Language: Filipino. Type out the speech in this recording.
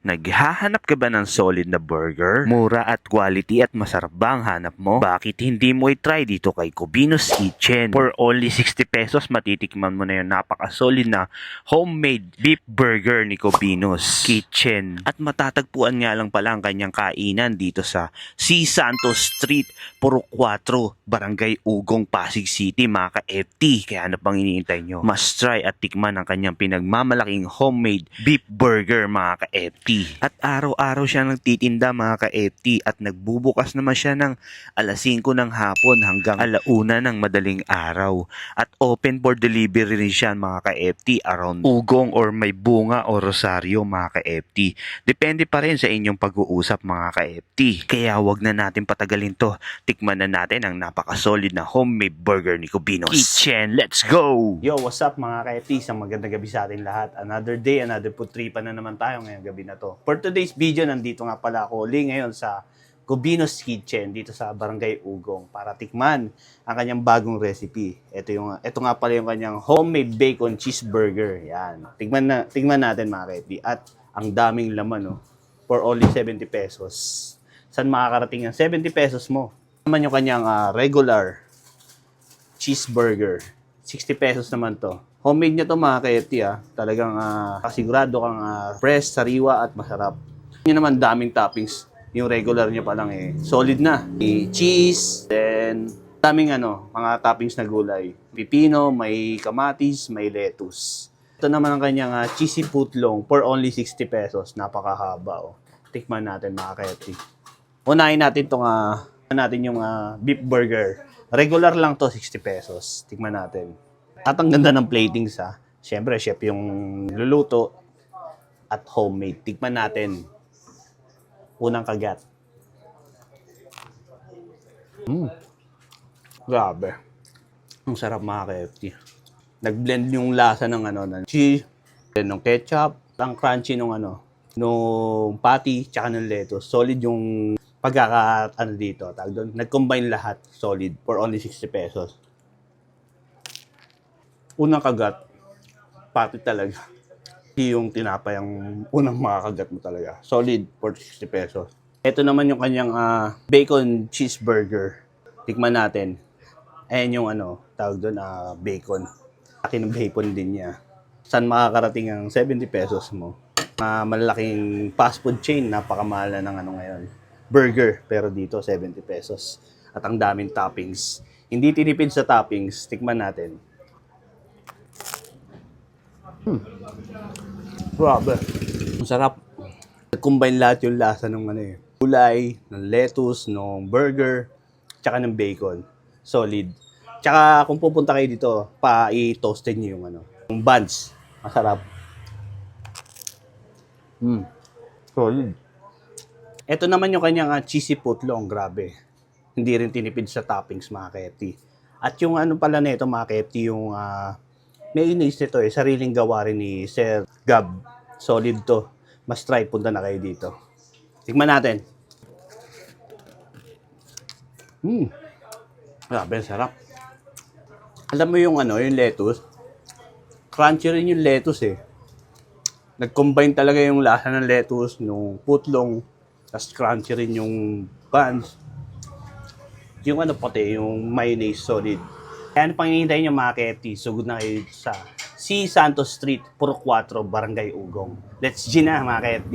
Naghahanap ka ba ng solid na burger? Mura at quality at masarap ba ang hanap mo? Bakit hindi mo i-try dito kay Cubino's Kitchen? For only 60 pesos, matitikman mo na yung napaka-solid na homemade beef burger ni Cubino's Kitchen. At matatagpuan nga lang pala ang kanyang kainan dito sa C. Santos Street, Purok 4, Barangay Ugong, Pasig City, mga ka-FT. Kaya ano pang iniintay nyo? Must try at tikman ang kanyang pinagmamalaking homemade beef burger, mga ka-FT. At araw-araw siya nagtitinda, mga ka-FT, at nagbubukas naman siya ng alas 5 ng hapon hanggang alauna ng madaling araw. At open for delivery rin siya, mga ka-FT, around Ugong or May Bunga o Rosario, mga ka-FT. Depende pa rin sa inyong pag-uusap, mga ka-FT. Kaya wag na natin patagalin to. Tikman na natin ang napaka-solid na homemade burger ni Cubino's Kitchen. Let's go! Yo, what's up mga ka-FT? Isang magandang gabi sa atin lahat. Another day, another putripan na naman tayo ngayong gabi na to. For today's video, nandito nga pala ako uli ngayon sa Cubino's Kitchen dito sa Barangay Ugong para tikman ang kanyang bagong recipe. Ito nga pala yung kanyang homemade bacon cheeseburger. Yan. Tignan natin mga ka-FT. At ang daming laman, for only 70 pesos. Saan makakarating ang 70 pesos mo? Naman yung kanyang regular cheeseburger. 60 pesos naman to. Homemade niya to mga ka-FT, Talagang kasigurado kang fresh, sariwa at masarap. Yun naman daming toppings. Yung regular niya pa lang solid na. May cheese, then daming mga toppings na gulay. Pipino, may kamatis, may lettuce. Ito naman ang kanyang cheesy footlong for only 60 pesos. Napakahaba. Tikman natin mga ka-FT. Unahin natin yung beef burger. Regular lang to, 60 pesos. Tikman natin. At ang ganda ng platings Siyempre, chef yung luluto at homemade. Tikman natin. Unang kagat. Grabe. Ang sarap mga ka-FT. Nag-blend yung lasa ng cheese, ng ketchup, ang crunchy nung patty, tsaka ng lettuce. Solid yung dito. Nag-combine lahat. Solid for only 60 pesos. Unang kagat, pati talaga. Hindi yung tinapay ang unang makakagat mo talaga. Solid for 60 pesos. Ito naman yung kanyang bacon cheeseburger. Tikman natin. Ayan yung bacon. Laki ng bacon din niya. Saan makakarating ang 70 pesos mo? Malaking fast food chain, napakamahal na ng ngayon. Burger, pero dito 70 pesos. At ang daming toppings. Hindi tinipid sa toppings. Tikman natin. Grabe. Ang sarap. Nag-combine lahat yung lasa ng gulay, ng lettuce, ng burger, tsaka ng bacon. Solid. Tsaka kung pupunta kayo dito, i-toasted nyo yung buns. Masarap. Solid. Ito naman yung kanyang cheesy footlong. Grabe. Hindi rin tinipid sa toppings, mga ka-FT. At yung pala nito, mga ka-FT, yung mayonnaise nito sariling gawa rin ni Sir Gab. Solid to. Mas try, punta na kayo dito. Tikman natin. Grabe, sarap. Alam mo yung yung lettuce? Crunchy rin yung lettuce Nag-combine talaga yung lasa ng lettuce, nung footlong, tas crunchy rin yung buns. Yung pati, yung mayonnaise, solid. Kaya pang hinihintay nyo mga ka-FT, sugod na kayo sa C. Santos Street, Purok 4, Barangay Ugong. Let's G na mga ka-FT.